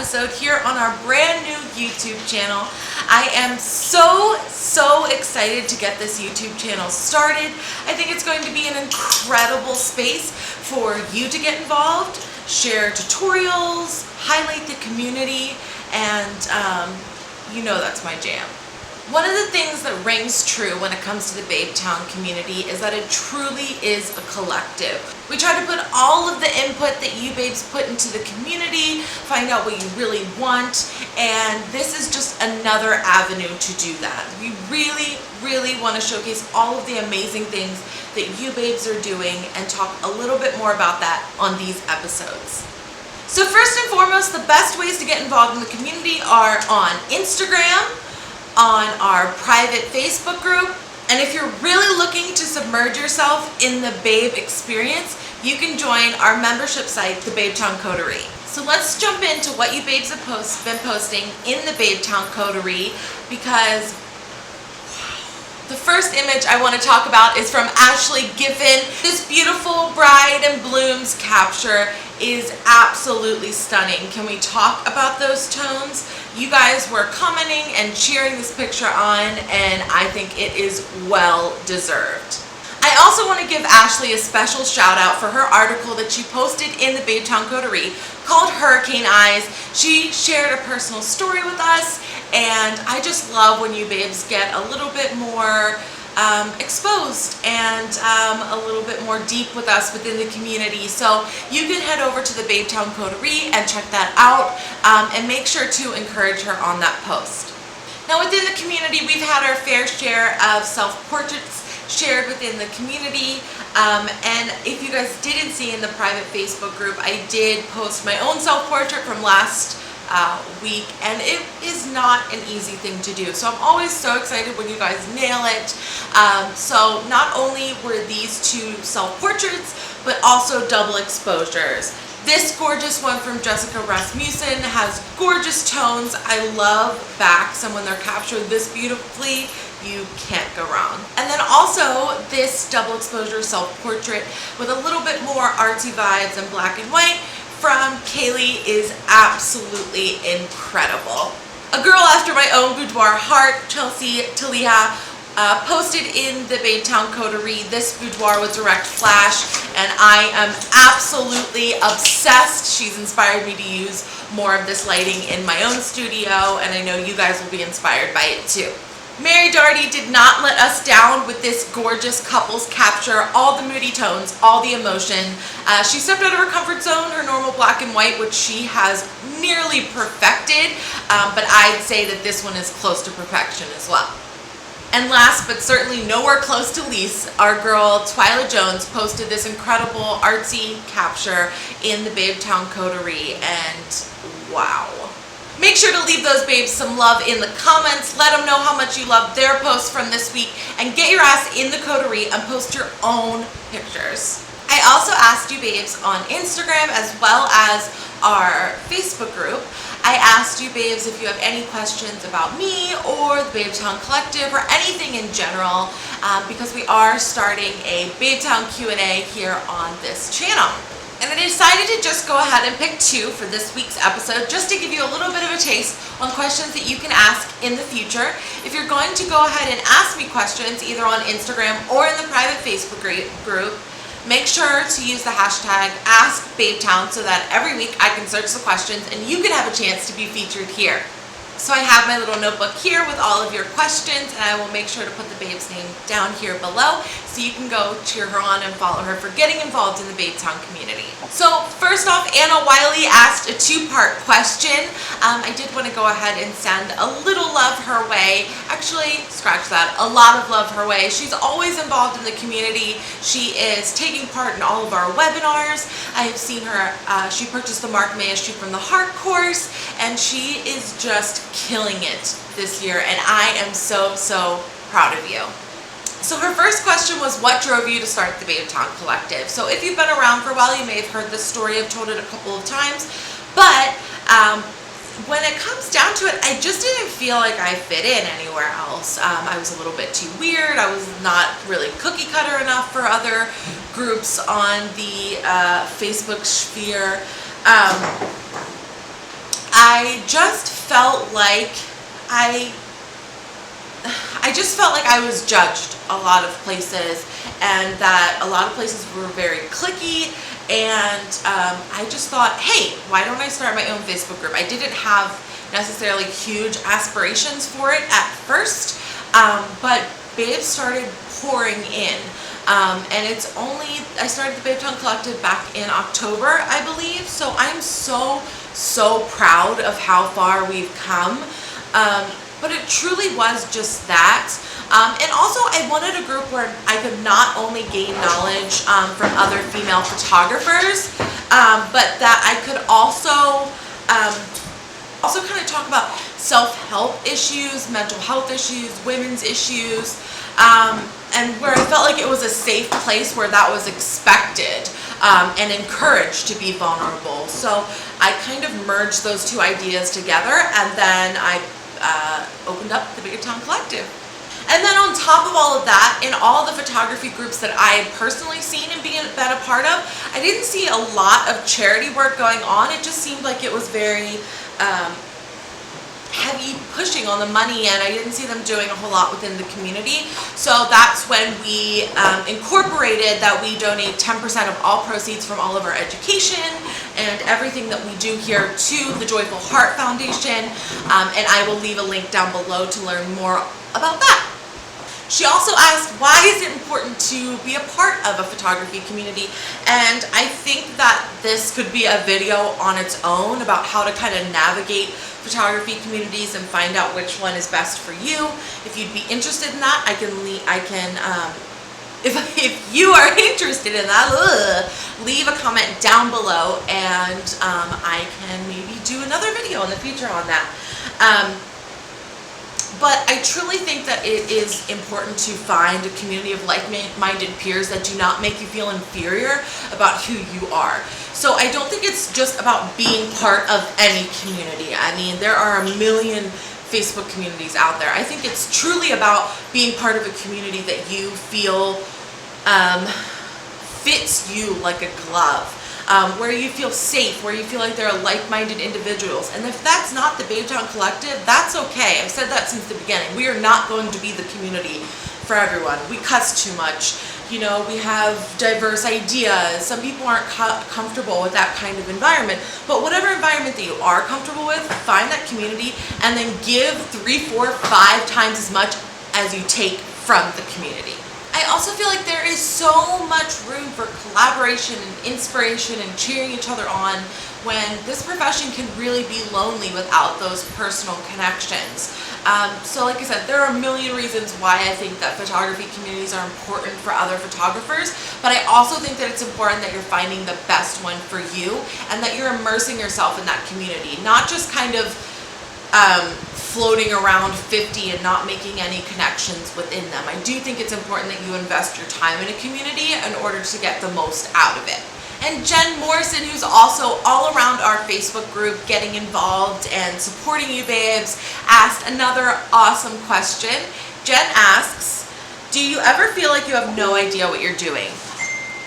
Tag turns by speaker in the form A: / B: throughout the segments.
A: episode here on our brand new YouTube channel. I am so excited to get this YouTube channel started. I think it's going to be an incredible space for you to get involved, share tutorials, highlight the community, and you know that's my jam. One of the things that rings true when it comes to the Babetown community is that it truly is a collective. We try to put all of the input that you babes put into the community, find out what you really want, and this is just another avenue to do that. We really want to showcase all of the amazing things that you babes are doing and talk a little bit more about that on these episodes. So first and foremost, the best ways to get involved in the community are on Instagram, on our private Facebook group, and if you're really looking to submerge yourself in the Babe experience, you can join our membership site, the Babetown Coterie. So let's jump into what you babes have been posting in the Babetown Coterie, because the first image I want to talk about is from Ashley Giffen. This beautiful Bride and Blooms capture is absolutely stunning. Can we talk about those tones? You guys were commenting and cheering this picture on, and I think it is well deserved. I also want to give Ashley a special shout out for her article that she posted in the Babetown Coterie called Hurricane Eyes. She shared a personal story with us, and I just love when you babes get a little bit more exposed and a little bit more deep with us within the community. So you can head over to the Babetown Coterie and check that out, and make sure to encourage her on that post. Now within the community, we've had our fair share of self-portraits shared within the community, and if you guys didn't see in the private Facebook group, I did post my own self-portrait from last week, and it is not an easy thing to do. So I'm always so excited when you guys nail it. So not only were these two self-portraits, but also double exposures. This gorgeous one from Jessica Rasmussen has gorgeous tones. I love backs, and when they're captured this beautifully, you can't go wrong. And then also this double exposure self-portrait with a little bit more artsy vibes and black and white from Kaylee is absolutely incredible. A girl after my own boudoir heart, Chelsea Talia, posted in the Babetown Coterie this boudoir with direct flash, and I am absolutely obsessed. She's inspired me to use more of this lighting in my own studio, and I know you guys will be inspired by it too. Mary Darty did not let us down with this gorgeous couples capture, all the moody tones, all the emotion. She stepped out of her comfort zone, her normal black and white, which she has nearly perfected, but I'd say that this one is close to perfection as well. And last but certainly nowhere close to least, our girl Twyla Jones posted this incredible artsy capture in the Babetown Coterie, and wow. Make sure to leave those babes some love in the comments. Let them know how much you love their posts from this week, and get your ass in the Coterie and post your own pictures. I also asked you babes on Instagram as well as our Facebook group. I asked you babes if you have any questions about me or the Babetown Collective or anything in general, because we are starting a Babetown Q&A here on this channel. And I decided to just go ahead and pick two for this week's episode, just to give you a little bit of a taste on questions that you can ask in the future. If you're going to go ahead and ask me questions either on Instagram or in the private Facebook group, make sure to use the hashtag AskBabetown so that every week I can search the questions and you can have a chance to be featured here. So I have my little notebook here with all of your questions, and I will make sure to put the babe's name down here below so you can go cheer her on and follow her for getting involved in the Babetown community. So first off, Anna Wiley asked a two-part question. I did want to go ahead and send a little love her way. Actually, scratch that, a lot of love her way. She's always involved in the community. She is taking part in all of our webinars. I have seen her, she purchased the Mark Maestri from the Heart course, and she is just killing it this year, and I am so proud of you. So her first question was, what drove you to start the Babetown Collective? So if you've been around for a while, you may have heard this story. I've told it a couple of times, but when it comes down to it, I just didn't feel like I fit in anywhere else. I was a little bit too weird. I was not really cookie cutter enough for other groups on the Facebook sphere. I just felt like I just felt like I was judged a lot of places, and that a lot of places were very cliquey, and I just thought, hey, why don't I start my own Facebook group? I didn't have necessarily huge aspirations for it at first, but babes started pouring in. And I started the Babetown Collective back in October, I believe, so I'm so proud of how far we've come. But it truly was just that. And also I wanted a group where I could not only gain knowledge from other female photographers, but that I could also kind of talk about self-help issues, mental health issues, women's issues, and where I felt like it was a safe place where that was expected and encouraged to be vulnerable. So I kind of merged those two ideas together, and then I opened up the Babetown Collective. And then on top of all of that, in all the photography groups that I had personally seen and been a part of, I didn't see a lot of charity work going on. It just seemed like it was very heavy pushing on the money, and I didn't see them doing a whole lot within the community. So that's when we incorporated that we donate 10% of all proceeds from all of our education and everything that we do here to the Joyful Heart Foundation, and I will leave a link down below to learn more about that. She also asked, why is it important to be a part of a photography community? And I think that this could be a video on its own about how to kind of navigate photography communities and find out which one is best for you. If you'd be interested in that, if you are interested in that, leave a comment down below, and I can maybe do another video in the future on that. But I truly think that it is important to find a community of like-minded peers that do not make you feel inferior about who you are. So I don't think it's just about being part of any community. I mean, there are a million Facebook communities out there. I think it's truly about being part of a community that you feel fits you like a glove. Where you feel safe, where you feel like there are like-minded individuals. And if that's not the Babetown Collective, that's okay. I've said that since the beginning. We are not going to be the community for everyone. We cuss too much. You know, we have diverse ideas. Some people aren't comfortable with that kind of environment. But whatever environment that you are comfortable with, find that community and then give 3, 4, 5 times as much as you take from the community. I also feel like there is so much room for collaboration and inspiration and cheering each other on when this profession can really be lonely without those personal connections. So like I said, there are a million reasons why I think that photography communities are important for other photographers, but I also think that it's important that you're finding the best one for you and that you're immersing yourself in that community, not just kind of floating around 50 and not making any connections within them. I do think it's important that you invest your time in a community in order to get the most out of it. And Jen Morrison, who's also all around our Facebook group getting involved and supporting you babes, asked another awesome question. Jen asks, do you ever feel like you have no idea what you're doing?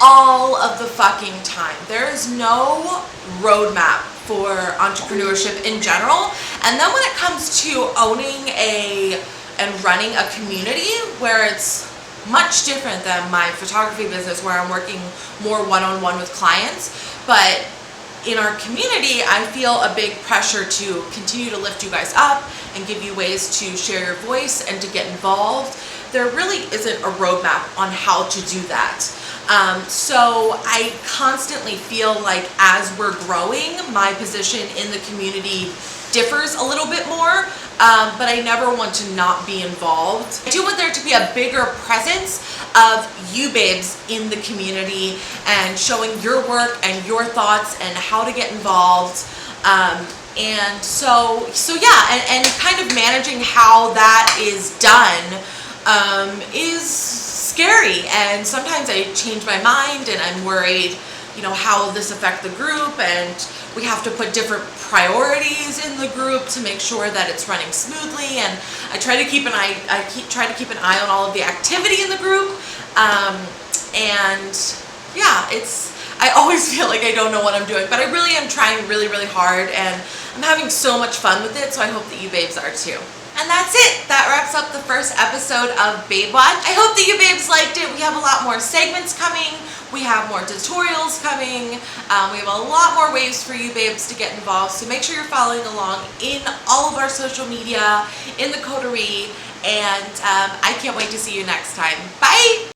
A: All of the fucking time. There is no roadmap for entrepreneurship in general. And then when it comes to owning and running a community, where it's much different than my photography business where I'm working more one-on-one with clients, but in our community I feel a big pressure to continue to lift you guys up and give you ways to share your voice and to get involved. There really isn't a roadmap on how to do that. So I constantly feel like as we're growing, my position in the community differs a little bit more, but I never want to not be involved. I do want there to be a bigger presence of you babes in the community and showing your work and your thoughts and how to get involved. And so yeah, and kind of managing how that is done is scary, and sometimes I change my mind and I'm worried, you know, how will this affect the group, and we have to put different priorities in the group to make sure that it's running smoothly, and I try to keep an eye on all of the activity in the group, and yeah, I always feel like I don't know what I'm doing, but I really am trying really, really hard, and I'm having so much fun with it, so I hope that you babes are too. And that's it. That wraps up the first episode of Babewatch. I hope that you babes liked it. We have a lot more segments coming. We have more tutorials coming. We have a lot more ways for you babes to get involved. So make sure you're following along in all of our social media, in the coterie, and I can't wait to see you next time. Bye!